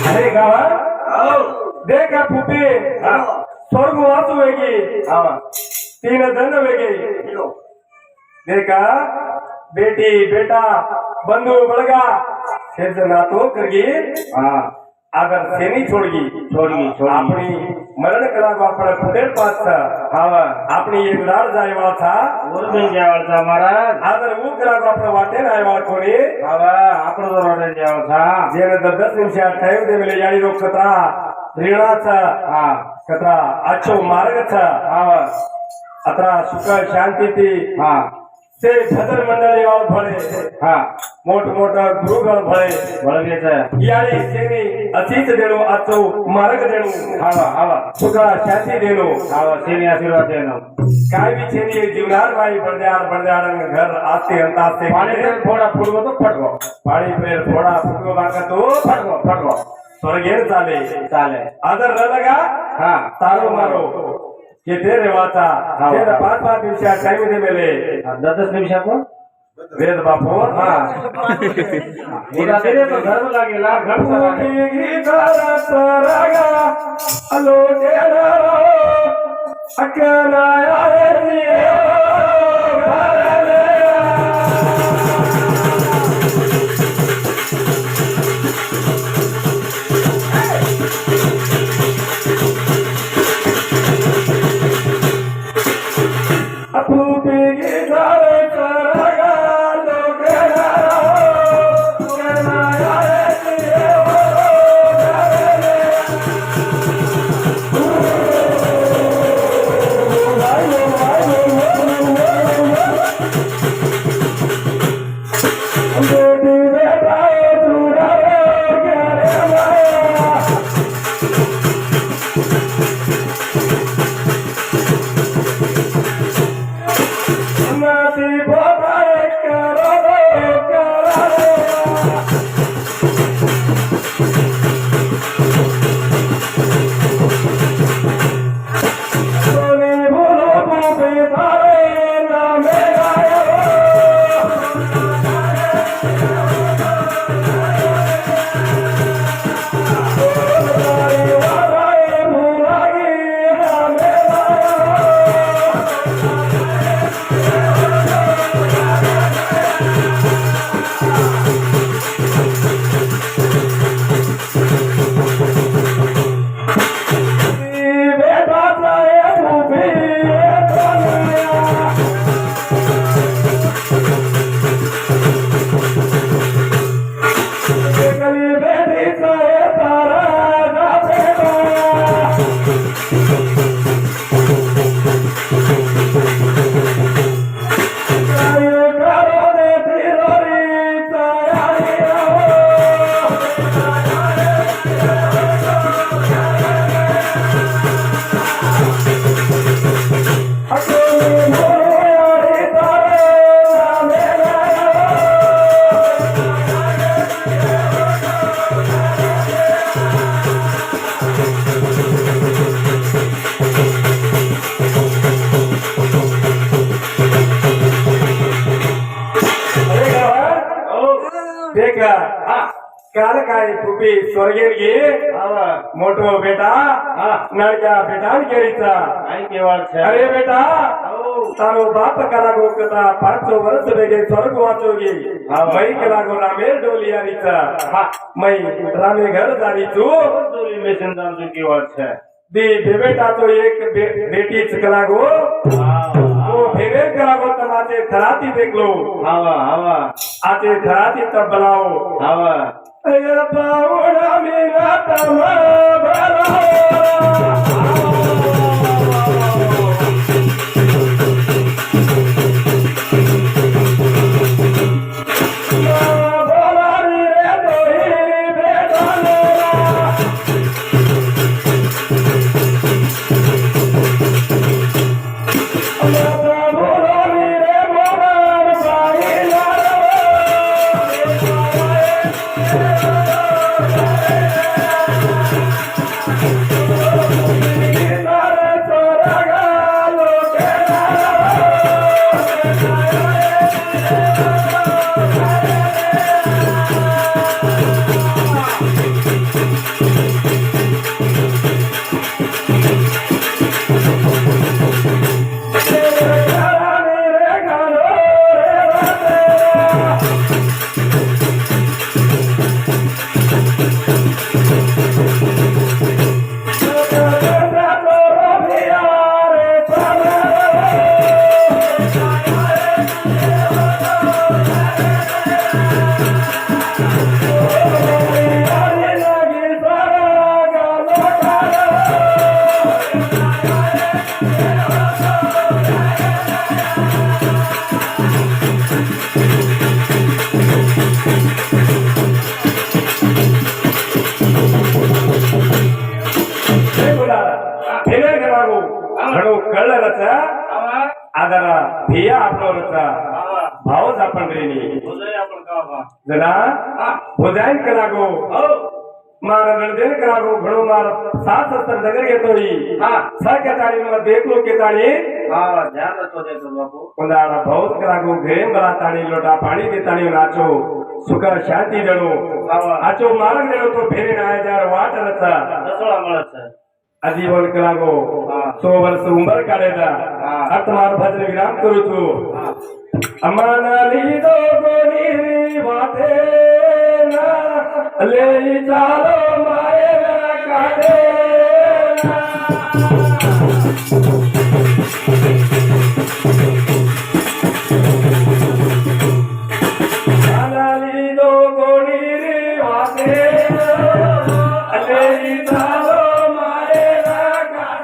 अरे गावात देखा फुपी स्वर्ग वाचू वेगी तीन दंड वेगे देखा बेटी बेटा बंधु बड़गा शेष नातो करगी अगर सेनी छोड़गी अपनी मरण कला को अपने फुटेर पास अपनी एक लाड जाए वाला था महाराज अगर वो कला को अपने वाटे ना वाला कोणी आपण रोडे जाव था जेने 10 निमिष टाइम दे मिले यानी रोग कतरा ऋणाचा कतरा अच्छो मार्ग था अतरा सुख शांति थी से भजन मंडळी वाल भळे मोठ गुरुगण भळे यानी सेनी अतीत देणो आचो मार्ग देणो सुख शांति देणो सेनी आशीर्वाद देणो काय भी सेनी जीवनार भाई बड़दार घर आस्ते अंतास्ते पाणी पेल फोडा फुटगो तो फटगो पाणी पेल फोडा फुटगो बाका तो फटगो स्वर्गेर चाले आदर न लगा तारो मारो ये तेरे वाचा तेरे 5 निमिषा टाइम दे मेले 10 निमिषा को वेद बापू इधर तेरे तो धर्म लागेला घर की करत रागा अलो तेरा अकेला आए काल काय फुपी स्वर्गेरगी मोठो बेटा नडक्या बेटा केरीचा अरे बेटा तारो बाप कला गो कथा 500 वर्ष बेगे स्वर्ग वाचोगी मई कला गो रामेर डोलियारीचा मई रामे घर जारी तू डोली में संतान जो की वाच है दी बेटा तो एक बेटी कला गो वो फेरे कला गो तमाचे थराती देख लो आते थराती तब बुलाओ अरे बावड़ा मेरा तमा आवा ಅದರ ಧ್ಯೇಯ आपणवरचा आवा भावच आपण रेनी उदय आपण का बा जना हा भोजाइन कलागो हो मारा रणदेन कलागो घणो मार सात सत्तर नगर घेतोई हा छ के ताळी मध्ये एक लोक के ताळी हा ध्यान रखो देखो बापू उंदारा बहुत कलागो घेम बरा ताळी लोटा पाणी दे ताळी नाचो सुख शांती देणो आवा आचो मार्ग देणो तो फेरे ना जार वाट रचा दसोळा મળત છે आजीवन कलागो हा 100 वर्ष उंबर काढेदा हा आत्मार भजन विराम करू तू हा अमानाली दो गोनी वाते ना ले चालो माये काटे अमानाली दो गोनी वाते ले चालो माये काटे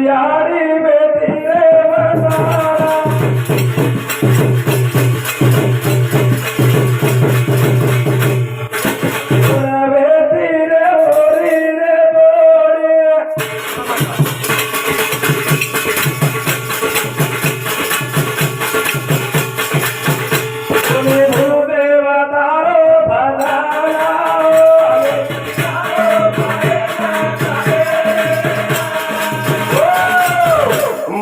यारी बेटी रे बसारा बेटी रे होरी रे बोरी तुम्हें भूदेव तारो भजाना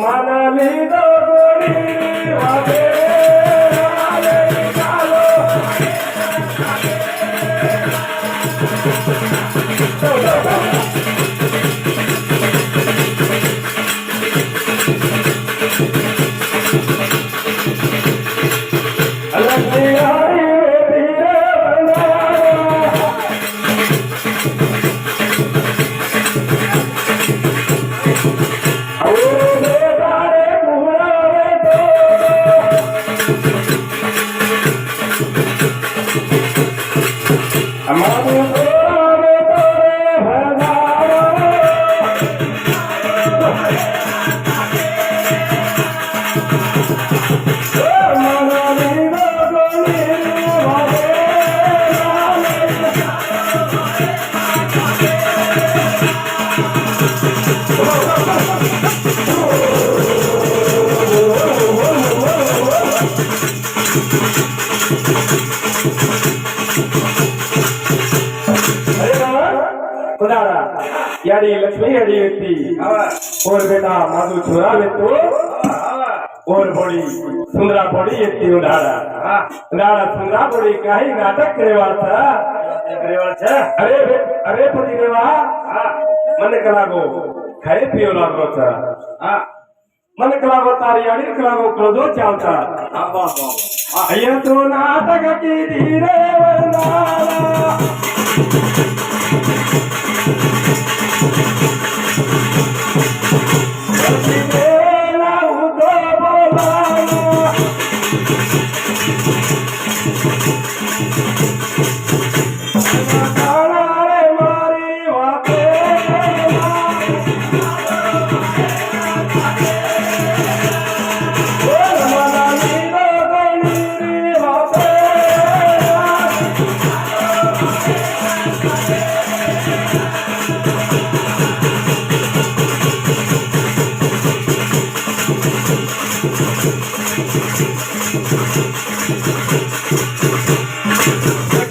मनाली दो गोरी वादे वाले निकालो लक्ष्मी आई बेटी रे बनाना यारी लक्ष्मी यारी व्यक्ति और बेटा माधु छोरा ले तो और बड़ी सुंदरा बड़ी व्यक्ति उधारा उधारा सुंदरा बड़ी काही नाटक करे वाला अरे पति देवा मन कलागो खाए पियो लागो था मन कलागो तारी यारी कलागो क्रोधो चालता अय्या तो नाटक की धीरे वरनाला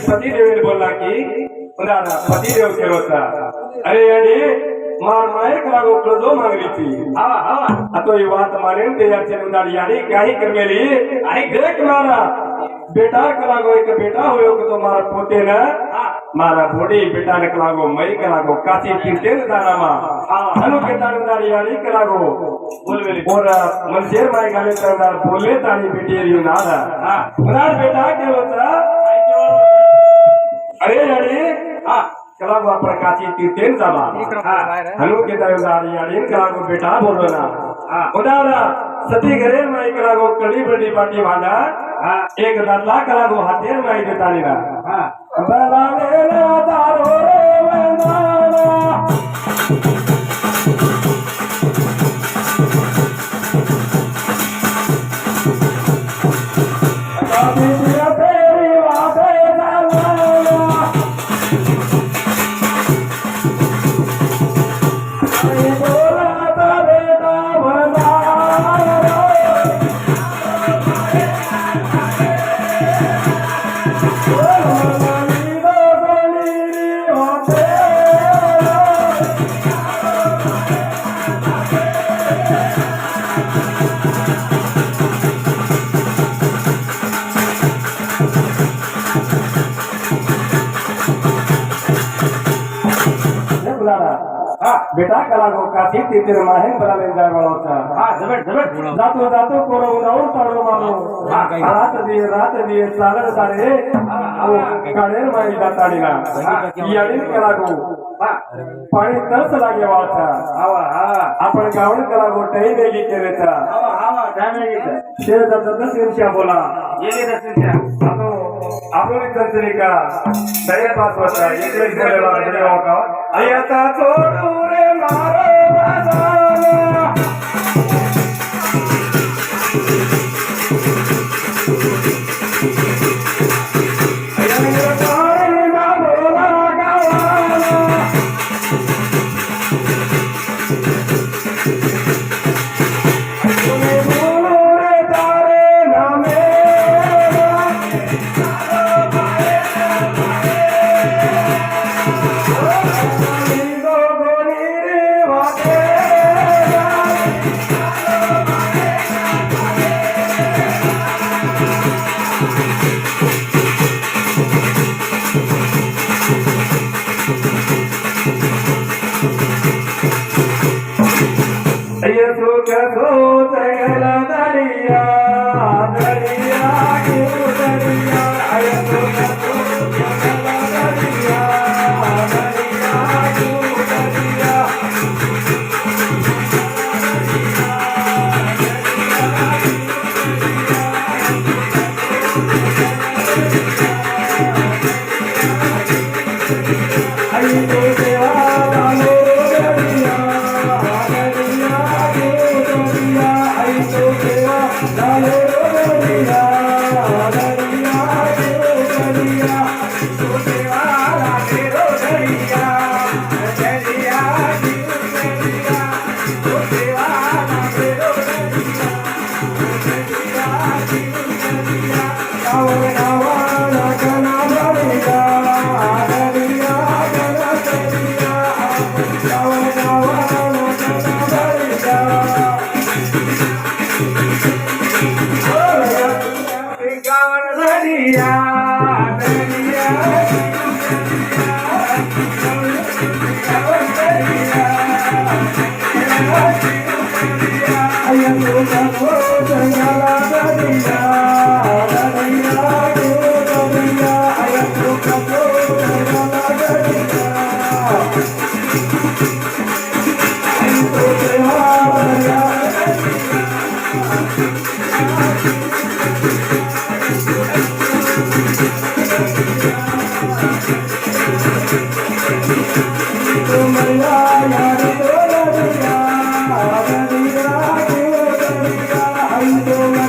पतिदेव बोलला की पतिदेव केला अरे याडी मार मायक लागो क्लोजो मागलीची हवा हवा अतो ये बात मानेन ते याचे उदाड़ी यानी काही करमेली आई देख मारा बेटा कलागो एक बेटा होयो तो मारा पोते ना मारा बोडी बेटा ने कलागो मई कलागो काची किंतेन दानामा अनु के तान उदाड़ी यानी कलागो बोलवेली और मनशेर माई गाले तरदार बोले तानी बेटी रियो नादा उदार बेटा के होता अरे यानी कलागो आपण काची किंतेन जामा अनु के तान उदाड़ी यानी कलागो बेटा बोलो ना उदारा सती घरे माई कलागो कड़ी बड़ी पाटी वाला एक दादला कलागो हातेर माई देतानी ना बलाले ना दारो रे वंदाना काबी दिया तेरी वादे दालाना आई बोला तारे दा वंदाना बेटा कलागो काची तिथे माहेन बनाले जाय वाळोचा जबट जातो जातो कोरो उदावर ताळो मारो रात दिए चालत तारे काळेर माई दाताडी ना याडी कलागो पाणी तरस लागे वाळचा आपण गावण कलागो टई वेगी केरेचा शेर दत्त सिंशा बोला आपण तंत्री का दया पास होता इकडे बोलेला देवा का अयता छोडू रे मारो बाजाना अयंग पाणी ना बोला गावाना तुम्ही बोलू रे तारे नामे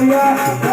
Maria